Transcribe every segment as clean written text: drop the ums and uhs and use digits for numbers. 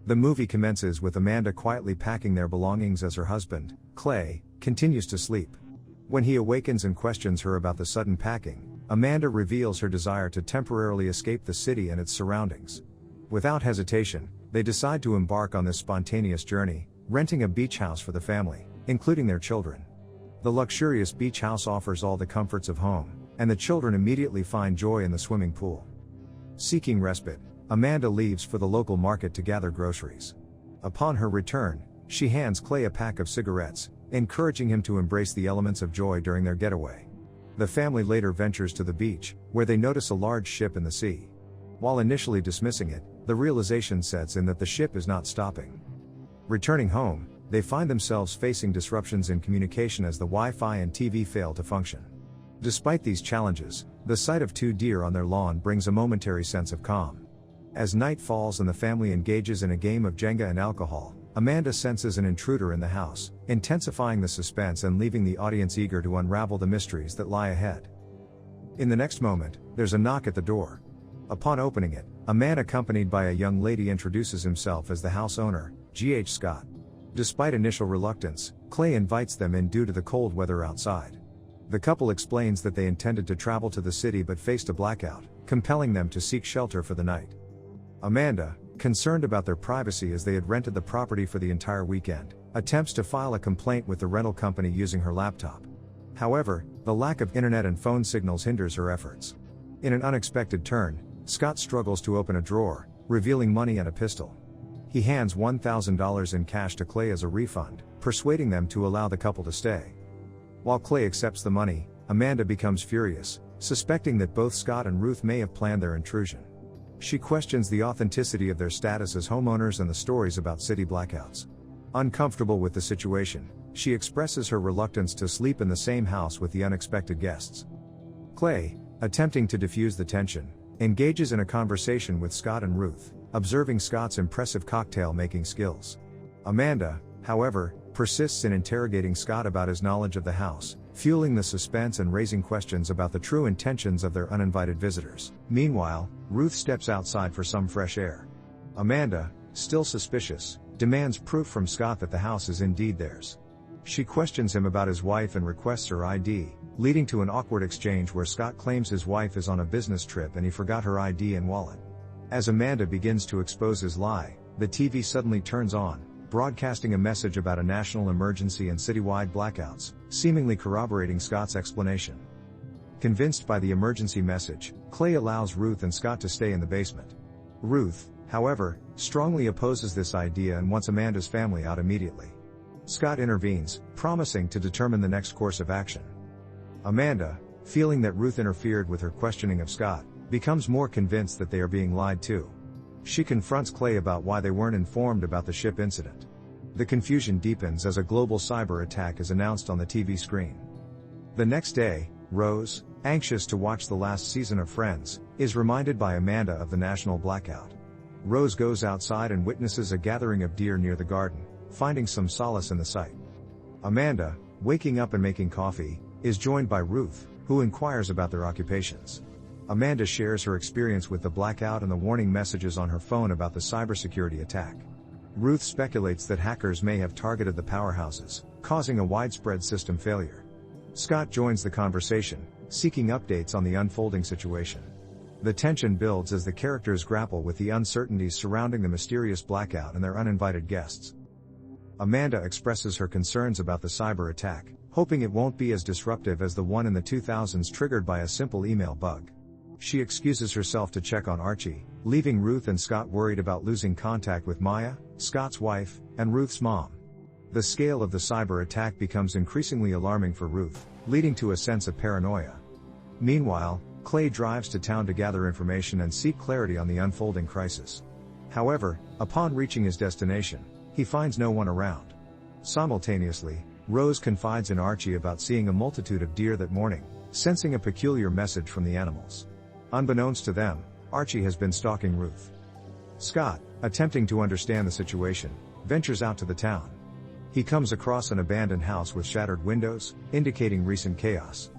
The movie commences with Amanda quietly packing their belongings as her husband, Clay, continues to sleep. When he awakens and questions her about the sudden packing, Amanda reveals her desire to temporarily escape the city and its surroundings. Without hesitation, they decide to embark on this spontaneous journey, renting a beach house for the family, including their children. The luxurious beach house offers all the comforts of home, and the children immediately find joy in the swimming pool. Seeking respite, Amanda leaves for the local market to gather groceries. Upon her return, she hands Clay a pack of cigarettes, encouraging him to embrace the elements of joy during their getaway. The family later ventures to the beach, where they notice a large ship in the sea. While initially dismissing it, the realization sets in that the ship is not stopping. Returning home, they find themselves facing disruptions in communication as the Wi-Fi and TV fail to function. Despite these challenges, the sight of 2 deer on their lawn brings a momentary sense of calm. As night falls and the family engages in a game of Jenga and alcohol, Amanda senses an intruder in the house, intensifying the suspense and leaving the audience eager to unravel the mysteries that lie ahead. In the next moment, there's a knock at the door. Upon opening it, a man accompanied by a young lady introduces himself as the house owner, G.H. Scott. Despite initial reluctance, Clay invites them in due to the cold weather outside. The couple explains that they intended to travel to the city but faced a blackout, compelling them to seek shelter for the night. Amanda, concerned about their privacy as they had rented the property for the entire weekend, attempts to file a complaint with the rental company using her laptop. However, the lack of internet and phone signals hinders her efforts. In an unexpected turn, Scott struggles to open a drawer, revealing money and a pistol. He hands $1,000 in cash to Clay as a refund, persuading them to allow the couple to stay. While Clay accepts the money, Amanda becomes furious, suspecting that both Scott and Ruth may have planned their intrusion. She questions the authenticity of their status as homeowners and the stories about city blackouts. Uncomfortable with the situation, she expresses her reluctance to sleep in the same house with the unexpected guests. Clay, attempting to diffuse the tension, engages in a conversation with Scott and Ruth, observing Scott's impressive cocktail-making skills. Amanda, however, persists in interrogating Scott about his knowledge of the house, fueling the suspense and raising questions about the true intentions of their uninvited visitors. Meanwhile, Ruth steps outside for some fresh air. Amanda, still suspicious, demands proof from Scott that the house is indeed theirs. She questions him about his wife and requests her ID, leading to an awkward exchange where Scott claims his wife is on a business trip and he forgot her ID and wallet. As Amanda begins to expose his lie, the TV suddenly turns on, broadcasting a message about a national emergency and citywide blackouts, seemingly corroborating Scott's explanation. Convinced by the emergency message, Clay allows Ruth and Scott to stay in the basement. Ruth, however, strongly opposes this idea and wants Amanda's family out immediately. Scott intervenes, promising to determine the next course of action. Amanda, feeling that Ruth interfered with her questioning of Scott, becomes more convinced that they are being lied to. She confronts Clay about why they weren't informed about the ship incident. The confusion deepens as a global cyber attack is announced on the TV screen. The next day, Rose, anxious to watch the last season of Friends, is reminded by Amanda of the national blackout. Rose goes outside and witnesses a gathering of deer near the garden, finding some solace in the sight. Amanda, waking up and making coffee, is joined by Ruth, who inquires about their occupations. Amanda shares her experience with the blackout and the warning messages on her phone about the cybersecurity attack. Ruth speculates that hackers may have targeted the powerhouses, causing a widespread system failure. Scott joins the conversation, seeking updates on the unfolding situation. The tension builds as the characters grapple with the uncertainties surrounding the mysterious blackout and their uninvited guests. Amanda expresses her concerns about the cyber attack, hoping it won't be as disruptive as the one in the 2000s triggered by a simple email bug. She excuses herself to check on Archie, leaving Ruth and Scott worried about losing contact with Maya, Scott's wife, and Ruth's mom. The scale of the cyber attack becomes increasingly alarming for Ruth, leading to a sense of paranoia. Meanwhile, Clay drives to town to gather information and seek clarity on the unfolding crisis. However, upon reaching his destination, he finds no one around. Simultaneously, Rose confides in Archie about seeing a multitude of deer that morning, sensing a peculiar message from the animals. Unbeknownst to them, Archie has been stalking Ruth. Scott, attempting to understand the situation, ventures out to the town. He comes across an abandoned house with shattered windows, indicating recent chaos.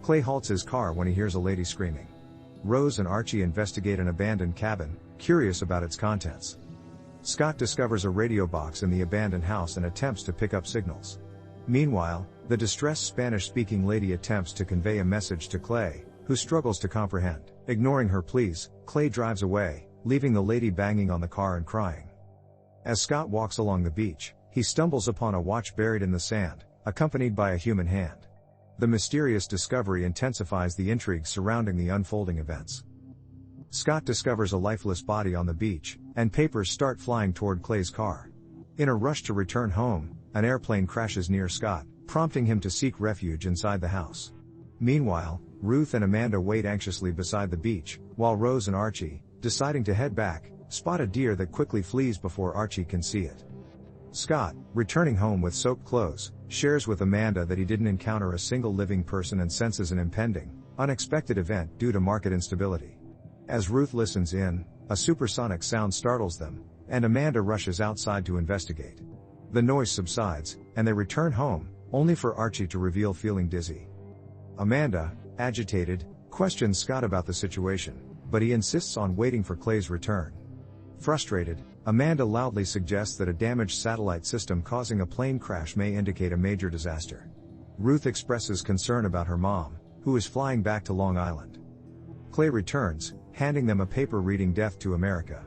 Clay halts his car when he hears a lady screaming. Rose and Archie investigate an abandoned cabin, curious about its contents. Scott discovers a radio box in the abandoned house and attempts to pick up signals. Meanwhile, the distressed Spanish-speaking lady attempts to convey a message to Clay, who struggles to comprehend. Ignoring her pleas, Clay drives away, leaving the lady banging on the car and crying. As Scott walks along the beach, he stumbles upon a watch buried in the sand, accompanied by a human hand. The mysterious discovery intensifies the intrigue surrounding the unfolding events. Scott discovers a lifeless body on the beach, and papers start flying toward Clay's car. In a rush to return home, an airplane crashes near Scott, prompting him to seek refuge inside the house. Meanwhile, Ruth and Amanda wait anxiously beside the beach, while Rose and Archie, deciding to head back, spot a deer that quickly flees before Archie can see it. Scott, returning home with soaked clothes, shares with Amanda that he didn't encounter a single living person and senses an impending, unexpected event due to market instability. As Ruth listens in, a supersonic sound startles them, and Amanda rushes outside to investigate. The noise subsides, and they return home, only for Archie to reveal feeling dizzy. Amanda, agitated, questions Scott about the situation, but he insists on waiting for Clay's return. Frustrated, Amanda loudly suggests that a damaged satellite system causing a plane crash may indicate a major disaster. Ruth expresses concern about her mom, who is flying back to Long Island. Clay returns, handing them a paper reading Death to America.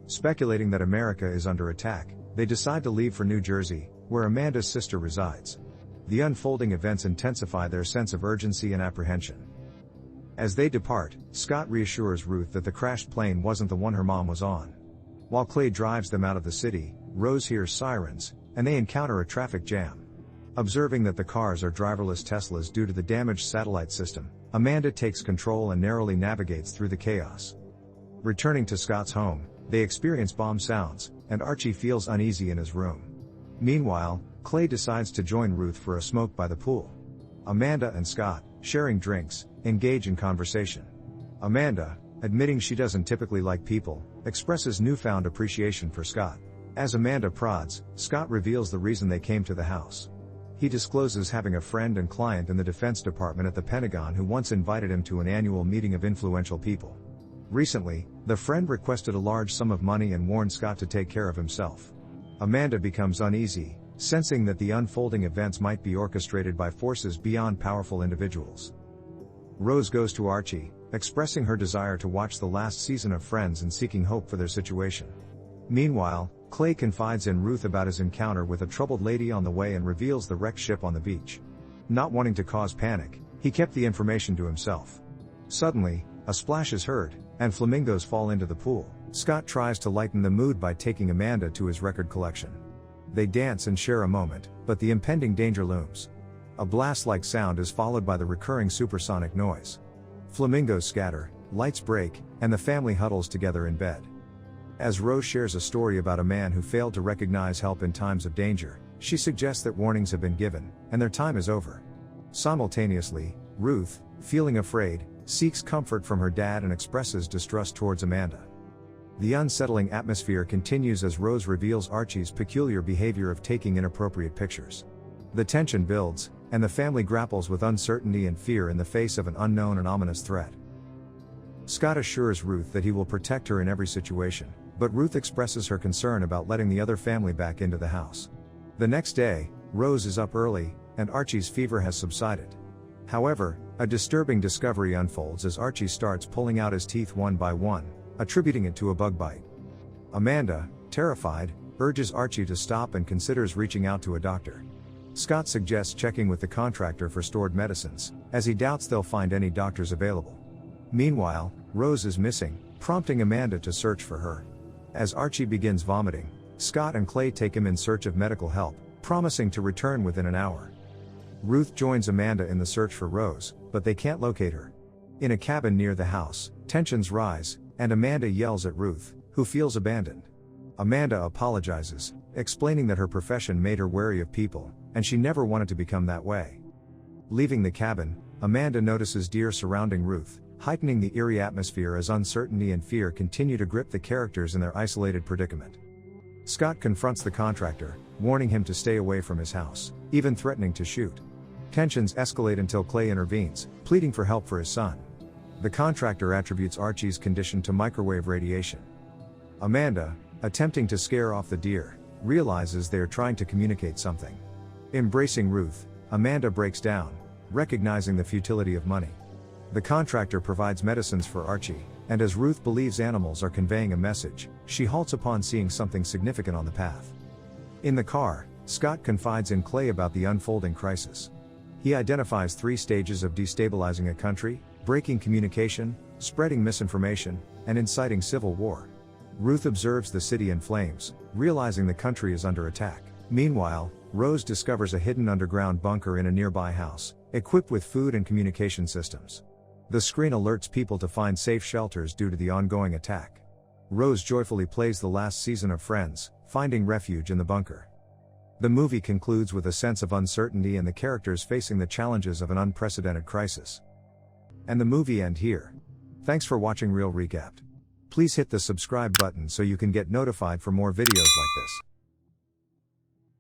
Speculating that America is under attack, they decide to leave for New Jersey, where Amanda's sister resides. The unfolding events intensify their sense of urgency and apprehension. As they depart, Scott reassures Ruth that the crashed plane wasn't the one her mom was on. While Clay drives them out of the city, Rose hears sirens, and they encounter a traffic jam. Observing that the cars are driverless Teslas due to the damaged satellite system, Amanda takes control and narrowly navigates through the chaos. Returning to Scott's home, they experience bomb sounds, and Archie feels uneasy in his room. Meanwhile, Clay decides to join Ruth for a smoke by the pool. Amanda and Scott, sharing drinks, engage in conversation. Amanda, admitting she doesn't typically like people, expresses newfound appreciation for Scott. As Amanda prods, Scott reveals the reason they came to the house. He discloses having a friend and client in the Defense Department at the Pentagon who once invited him to an annual meeting of influential people. Recently, the friend requested a large sum of money and warned Scott to take care of himself. Amanda becomes uneasy, sensing that the unfolding events might be orchestrated by forces beyond powerful individuals. Rose goes to Archie, expressing her desire to watch the last season of Friends and seeking hope for their situation. Meanwhile, Clay confides in Ruth about his encounter with a troubled lady on the way and reveals the wrecked ship on the beach. Not wanting to cause panic, he kept the information to himself. Suddenly, a splash is heard, and flamingos fall into the pool. Scott tries to lighten the mood by taking Amanda to his record collection. They dance and share a moment, but the impending danger looms. A blast-like sound is followed by the recurring supersonic noise. Flamingos scatter, lights break, and the family huddles together in bed. As Rose shares a story about a man who failed to recognize help in times of danger, she suggests that warnings have been given, and their time is over. Simultaneously, Ruth, feeling afraid, seeks comfort from her dad and expresses distrust towards Amanda. The unsettling atmosphere continues as Rose reveals Archie's peculiar behavior of taking inappropriate pictures. The tension builds, and the family grapples with uncertainty and fear in the face of an unknown and ominous threat. Scott assures Ruth that he will protect her in every situation, but Ruth expresses her concern about letting the other family back into the house. The next day, Rose is up early, and Archie's fever has subsided. However, a disturbing discovery unfolds as Archie starts pulling out his teeth one by one, attributing it to a bug bite. Amanda, terrified, urges Archie to stop and considers reaching out to a doctor. Scott suggests checking with the contractor for stored medicines, as he doubts they'll find any doctors available. Meanwhile, Rose is missing, prompting Amanda to search for her. As Archie begins vomiting, Scott and Clay take him in search of medical help, promising to return within an hour. Ruth joins Amanda in the search for Rose, but they can't locate her. In a cabin near the house, tensions rise, and Amanda yells at Ruth, who feels abandoned. Amanda apologizes, explaining that her profession made her wary of people, and she never wanted to become that way. Leaving the cabin, Amanda notices deer surrounding Ruth, heightening the eerie atmosphere as uncertainty and fear continue to grip the characters in their isolated predicament. Scott confronts the contractor, warning him to stay away from his house, even threatening to shoot. Tensions escalate until Clay intervenes, pleading for help for his son. The contractor attributes Archie's condition to microwave radiation. Amanda, attempting to scare off the deer, realizes they are trying to communicate something. Embracing Ruth, Amanda breaks down, recognizing the futility of money. The contractor provides medicines for Archie, and as Ruth believes animals are conveying a message, she halts upon seeing something significant on the path. In the car, Scott confides in Clay about the unfolding crisis. He identifies 3 stages of destabilizing a country: breaking communication, spreading misinformation, and inciting civil war. Ruth observes the city in flames, realizing the country is under attack. Meanwhile, Rose discovers a hidden underground bunker in a nearby house, equipped with food and communication systems. The screen alerts people to find safe shelters due to the ongoing attack. Rose joyfully plays the last season of Friends, finding refuge in the bunker. The movie concludes with a sense of uncertainty and the characters facing the challenges of an unprecedented crisis. And the movie ends here. Thanks for watching Real Recapped. Please hit the subscribe button so you can get notified for more videos like this.